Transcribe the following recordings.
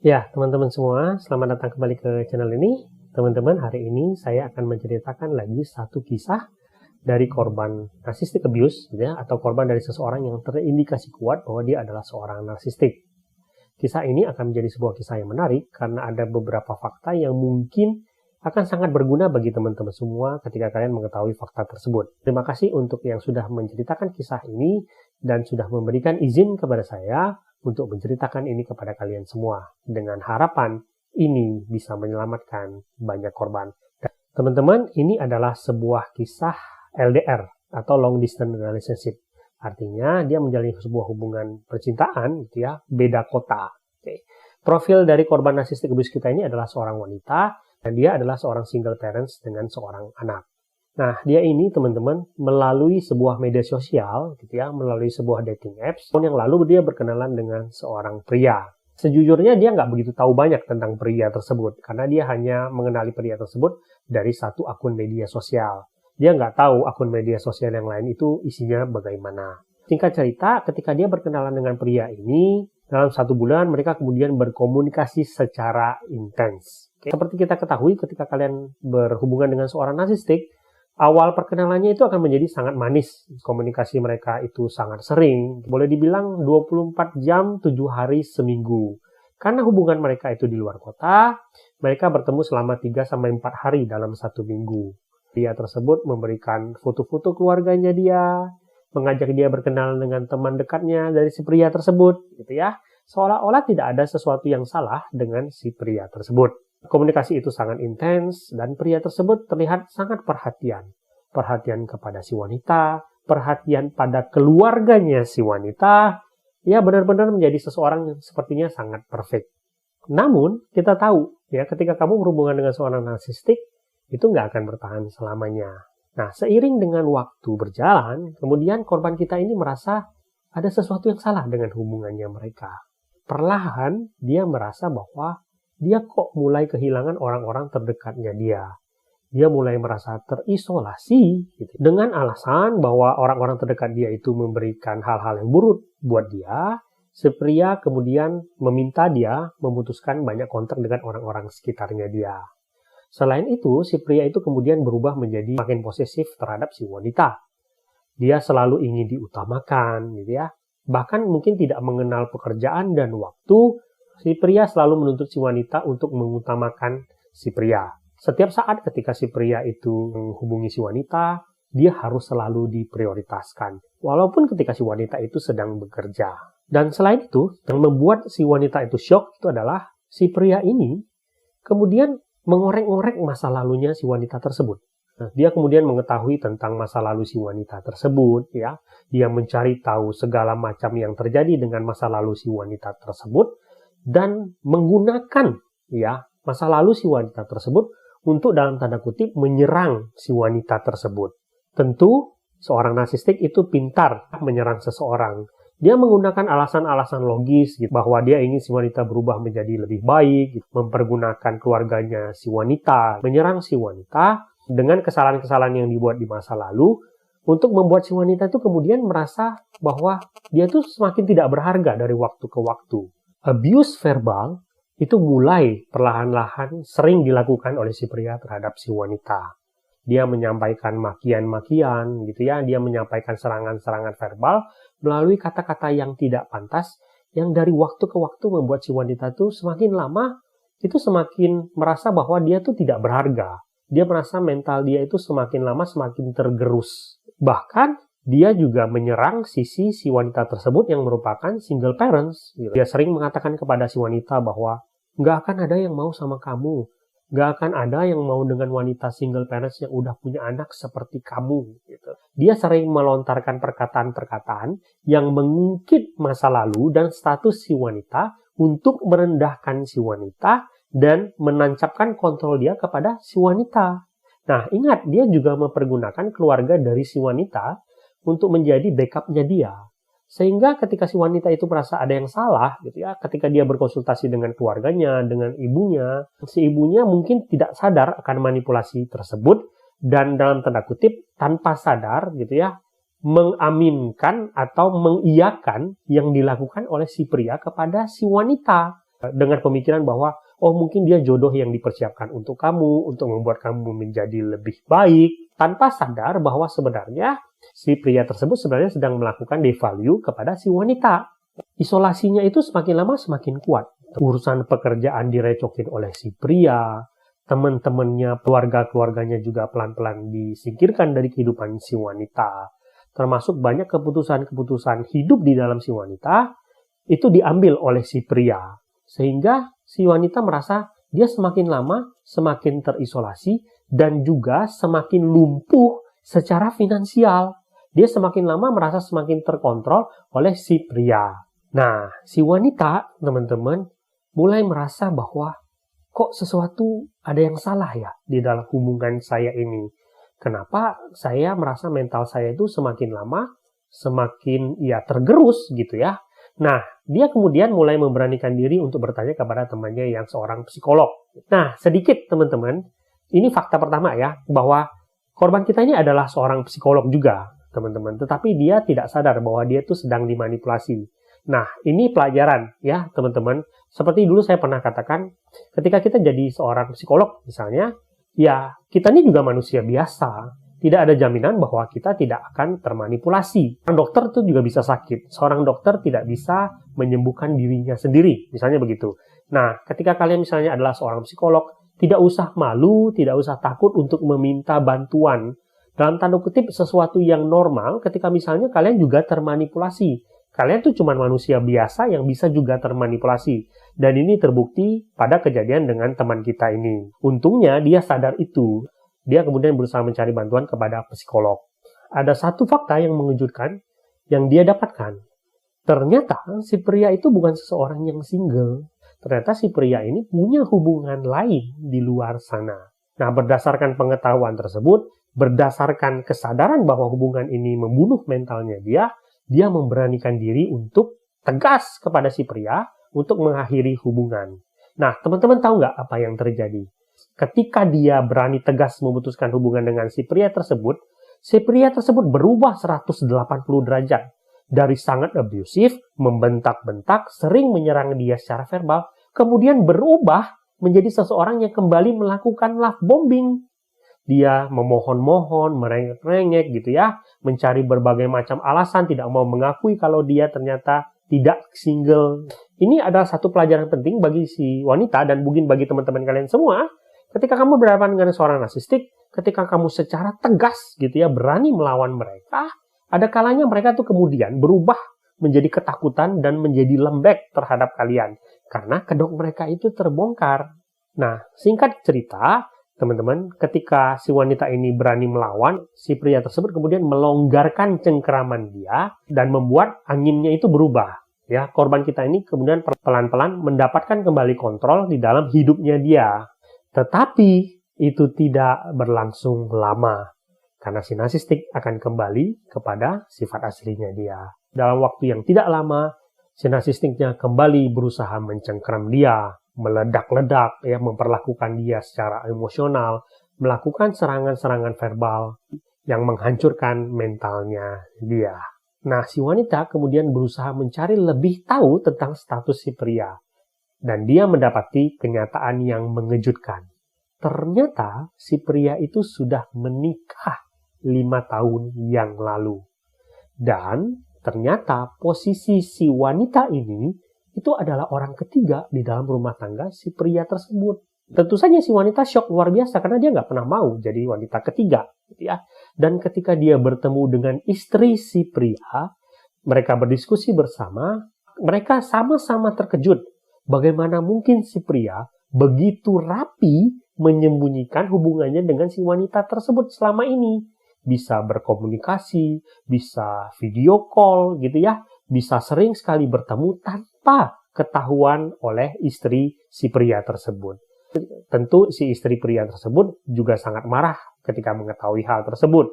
Ya, teman-teman semua, selamat datang kembali ke channel ini. Teman-teman, hari ini saya akan menceritakan lagi satu kisah dari korban narcissistic abuse, ya, atau korban dari seseorang yang terindikasi kuat bahwa dia adalah seorang narsistik. Kisah ini akan menjadi sebuah kisah yang menarik karena ada beberapa fakta yang mungkin akan sangat berguna bagi teman-teman semua ketika kalian mengetahui fakta tersebut. Terima kasih untuk yang sudah menceritakan kisah ini dan sudah memberikan izin kepada saya untuk menceritakan ini kepada kalian semua, dengan harapan ini bisa menyelamatkan banyak korban. Teman-teman, ini adalah sebuah kisah LDR atau long distance relationship. Artinya dia menjalin sebuah hubungan percintaan, gitu ya, beda kota. Oke. Profil dari korban narcissistic abuse kita ini adalah seorang wanita dan dia adalah seorang single parents dengan seorang anak. Nah, dia ini teman-teman melalui sebuah media sosial, gitu ya, melalui sebuah dating apps. Tahun yang lalu dia berkenalan dengan seorang pria. Sejujurnya dia nggak begitu tahu banyak tentang pria tersebut, karena dia hanya mengenali pria tersebut dari satu akun media sosial. Dia nggak tahu akun media sosial yang lain itu isinya bagaimana. Singkat cerita, ketika dia berkenalan dengan pria ini, dalam 1 bulan mereka kemudian berkomunikasi secara intens. Seperti kita ketahui, ketika kalian berhubungan dengan seorang narsistik, awal perkenalannya itu akan menjadi sangat manis. Komunikasi mereka itu sangat sering. Boleh dibilang 24 jam, 7 hari seminggu. Karena hubungan mereka itu di luar kota, mereka bertemu selama 3-4 hari dalam 1 minggu. Dia tersebut memberikan foto-foto keluarganya dia, mengajak dia berkenalan dengan teman dekatnya dari si pria tersebut, gitu ya. Seolah-olah tidak ada sesuatu yang salah dengan si pria tersebut. Komunikasi itu sangat intens dan pria tersebut terlihat sangat perhatian. Perhatian kepada si wanita, perhatian pada keluarganya si wanita. Ya, benar-benar menjadi seseorang yang sepertinya sangat perfect. Namun, kita tahu, ya, ketika kamu berhubungan dengan seorang narsistik, itu nggak akan bertahan selamanya. Nah, seiring dengan waktu berjalan, kemudian korban kita ini merasa ada sesuatu yang salah dengan hubungannya mereka. Perlahan, dia merasa bahwa dia kok mulai kehilangan orang-orang terdekatnya dia. Dia mulai merasa terisolasi gitu, dengan alasan bahwa orang-orang terdekat dia itu memberikan hal-hal yang buruk buat dia. Si pria kemudian meminta dia memutuskan banyak kontak dengan orang-orang sekitarnya dia. Selain itu, si pria itu kemudian berubah menjadi makin posesif terhadap si wanita. Dia selalu ingin diutamakan, gitu ya. Bahkan mungkin tidak mengenal pekerjaan dan waktu. Si pria selalu menuntut si wanita untuk mengutamakan si pria. Setiap saat ketika si pria itu menghubungi si wanita, dia harus selalu diprioritaskan. Walaupun ketika si wanita itu sedang bekerja. Dan selain itu, yang membuat si wanita itu shock itu adalah si pria ini kemudian mengorek-ngorek masa lalunya si wanita tersebut. Nah, dia kemudian mengetahui tentang masa lalu si wanita tersebut, ya. Dia mencari tahu segala macam yang terjadi dengan masa lalu si wanita tersebut dan menggunakan, ya, masa lalu si wanita tersebut untuk dalam tanda kutip menyerang si wanita tersebut. Tentu seorang narsistik itu pintar menyerang seseorang. Dia menggunakan alasan-alasan logis gitu, bahwa dia ingin si wanita berubah menjadi lebih baik, gitu, mempergunakan keluarganya si wanita, menyerang si wanita dengan kesalahan-kesalahan yang dibuat di masa lalu untuk membuat si wanita itu kemudian merasa bahwa dia tuh semakin tidak berharga dari waktu ke waktu. Abuse verbal itu mulai perlahan-lahan sering dilakukan oleh si pria terhadap si wanita. Dia menyampaikan makian-makian, gitu ya. Dia menyampaikan serangan-serangan verbal melalui kata-kata yang tidak pantas, yang dari waktu ke waktu membuat si wanita itu semakin lama, itu semakin merasa bahwa dia tuh tidak berharga. Dia merasa mental dia itu semakin lama semakin tergerus. Bahkan dia juga menyerang sisi si wanita tersebut yang merupakan single parents. Dia sering mengatakan kepada si wanita bahwa nggak akan ada yang mau sama kamu. Nggak akan ada yang mau dengan wanita single parents yang udah punya anak seperti kamu. Gitu. Dia sering melontarkan perkataan-perkataan yang mengungkit masa lalu dan status si wanita untuk merendahkan si wanita dan menancapkan kontrol dia kepada si wanita. Nah, ingat, dia juga mempergunakan keluarga dari si wanita untuk menjadi backupnya dia. Sehingga ketika si wanita itu merasa ada yang salah, gitu ya, ketika dia berkonsultasi dengan keluarganya, dengan ibunya, si ibunya mungkin tidak sadar akan manipulasi tersebut dan dalam tanda kutip tanpa sadar, gitu ya, mengaminkan atau mengiyakan yang dilakukan oleh si pria kepada si wanita. dengan pemikiran bahwa oh mungkin dia jodoh yang dipersiapkan untuk kamu, untuk membuat kamu menjadi lebih baik, tanpa sadar bahwa sebenarnya si pria tersebut sebenarnya sedang melakukan devalue kepada si wanita. Isolasinya itu semakin lama semakin kuat. Urusan pekerjaan direcokin oleh si pria, teman-temannya, keluarganya juga pelan-pelan disingkirkan dari kehidupan si wanita. Termasuk banyak keputusan-keputusan hidup di dalam si wanita itu diambil oleh si pria. Sehingga si wanita merasa dia semakin lama semakin terisolasi dan juga semakin lumpuh secara finansial. Dia semakin lama merasa semakin terkontrol oleh si pria. Nah, si wanita, teman-teman, mulai merasa bahwa kok sesuatu ada yang salah ya di dalam hubungan saya ini. Kenapa saya merasa mental saya itu semakin lama semakin tergerus gitu ya. Nah, dia kemudian mulai memberanikan diri untuk bertanya kepada temannya yang seorang psikolog. Nah, sedikit teman-teman, ini fakta pertama ya, bahwa korban kita ini adalah seorang psikolog juga, teman-teman. Tetapi dia tidak sadar bahwa dia itu sedang dimanipulasi. Nah, ini pelajaran ya, teman-teman. Seperti dulu saya pernah katakan, ketika kita jadi seorang psikolog misalnya, ya kita ini juga manusia biasa. Tidak ada jaminan bahwa kita tidak akan termanipulasi. Seorang dokter itu juga bisa sakit. Seorang dokter tidak bisa menyembuhkan dirinya sendiri, misalnya begitu. Nah, ketika kalian misalnya adalah seorang psikolog, tidak usah malu, tidak usah takut untuk meminta bantuan. Dalam tanda kutip, sesuatu yang normal ketika misalnya kalian juga termanipulasi. Kalian tuh cuma manusia biasa yang bisa juga termanipulasi. Dan ini terbukti pada kejadian dengan teman kita ini. Untungnya dia sadar itu. Dia kemudian berusaha mencari bantuan kepada psikolog. Ada satu fakta yang mengejutkan yang dia dapatkan. Ternyata si pria itu bukan seseorang yang single. Ternyata si pria ini punya hubungan lain di luar sana. Nah, berdasarkan pengetahuan tersebut, berdasarkan kesadaran bahwa hubungan ini membunuh mentalnya dia memberanikan diri untuk tegas kepada si pria untuk mengakhiri hubungan. Nah, teman-teman tahu nggak apa yang terjadi? Ketika dia berani tegas memutuskan hubungan dengan si pria tersebut berubah 180 derajat. Dari sangat abusif, membentak-bentak, sering menyerang dia secara verbal, kemudian berubah menjadi seseorang yang kembali melakukan love bombing. Dia memohon-mohon, merengek-rengek gitu ya, mencari berbagai macam alasan, tidak mau mengakui kalau dia ternyata tidak single. Ini adalah satu pelajaran penting bagi si wanita dan mungkin bagi teman-teman kalian semua. Ketika kamu berhadapan dengan seorang narsistik, ketika kamu secara tegas gitu ya, berani melawan mereka, ada kalanya mereka tuh kemudian berubah menjadi ketakutan dan menjadi lembek terhadap kalian. Karena kedok mereka itu terbongkar. Nah, singkat cerita, teman-teman, ketika si wanita ini berani melawan, si pria tersebut kemudian melonggarkan cengkeraman dia dan membuat anginnya itu berubah. Ya, korban kita ini kemudian pelan-pelan mendapatkan kembali kontrol di dalam hidupnya dia. Tetapi itu tidak berlangsung lama karena si narsistik akan kembali kepada sifat aslinya dia. Dalam waktu yang tidak lama, si narsistiknya kembali berusaha mencengkeram dia, meledak-ledak, ya, memperlakukan dia secara emosional, melakukan serangan-serangan verbal yang menghancurkan mentalnya dia. Nah, si wanita kemudian berusaha mencari lebih tahu tentang status si pria. Dan dia mendapati kenyataan yang mengejutkan. Ternyata si pria itu sudah menikah 5 tahun yang lalu. Dan ternyata posisi si wanita ini itu adalah orang ketiga di dalam rumah tangga si pria tersebut. Tentu saja si wanita syok luar biasa karena dia nggak pernah mau jadi wanita ketiga. Gitu ya. Dan ketika dia bertemu dengan istri si pria, mereka berdiskusi bersama, mereka sama-sama terkejut. Bagaimana mungkin si pria begitu rapi menyembunyikan hubungannya dengan si wanita tersebut selama ini. Bisa berkomunikasi, bisa video call gitu ya, bisa sering sekali bertemu tanpa ketahuan oleh istri si pria tersebut. Tentu si istri pria tersebut juga sangat marah ketika mengetahui hal tersebut.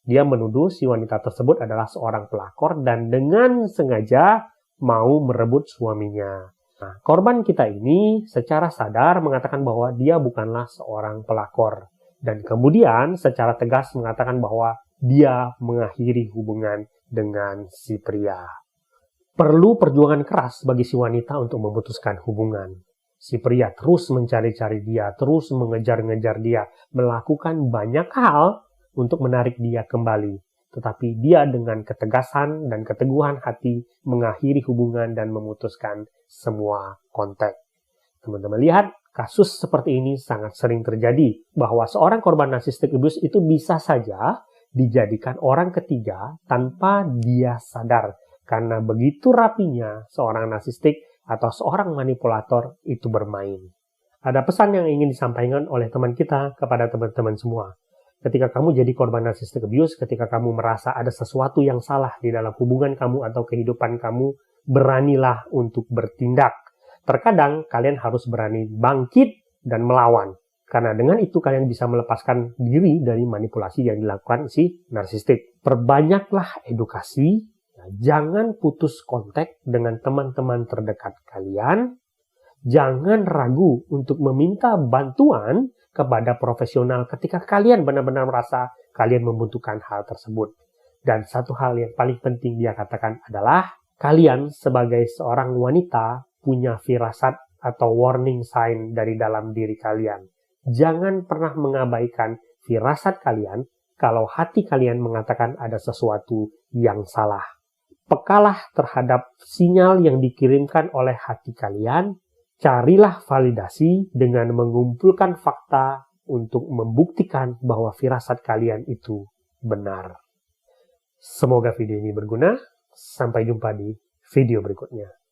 Dia menuduh si wanita tersebut adalah seorang pelakor dan dengan sengaja mau merebut suaminya. Nah, korban kita ini secara sadar mengatakan bahwa dia bukanlah seorang pelakor. Dan kemudian secara tegas mengatakan bahwa dia mengakhiri hubungan dengan si pria. Perlu perjuangan keras bagi si wanita untuk memutuskan hubungan. Si pria terus mencari-cari dia, terus mengejar-ngejar dia, melakukan banyak hal untuk menarik dia kembali. Tetapi dia dengan ketegasan dan keteguhan hati mengakhiri hubungan dan memutuskan semua kontak. Teman-teman lihat, kasus seperti ini sangat sering terjadi, bahwa seorang korban narcissistic abuse itu bisa saja dijadikan orang ketiga tanpa dia sadar. Karena begitu rapinya seorang narsistik atau seorang manipulator itu bermain. Ada pesan yang ingin disampaikan oleh teman kita kepada teman-teman semua. Ketika kamu jadi korban narcissistic abuse, ketika kamu merasa ada sesuatu yang salah di dalam hubungan kamu atau kehidupan kamu, beranilah untuk bertindak. Terkadang kalian harus berani bangkit dan melawan. Karena dengan itu kalian bisa melepaskan diri dari manipulasi yang dilakukan si narsistik. Perbanyaklah edukasi. Jangan putus kontak dengan teman-teman terdekat kalian. Jangan ragu untuk meminta bantuan kepada profesional ketika kalian benar-benar merasa kalian membutuhkan hal tersebut. Dan satu hal yang paling penting dia katakan adalah kalian sebagai seorang wanita punya firasat atau warning sign dari dalam diri kalian. Jangan pernah mengabaikan firasat kalian kalau hati kalian mengatakan ada sesuatu yang salah. Pekalah terhadap sinyal yang dikirimkan oleh hati kalian. Carilah validasi dengan mengumpulkan fakta untuk membuktikan bahwa firasat kalian itu benar. Semoga video ini berguna. Sampai jumpa di video berikutnya.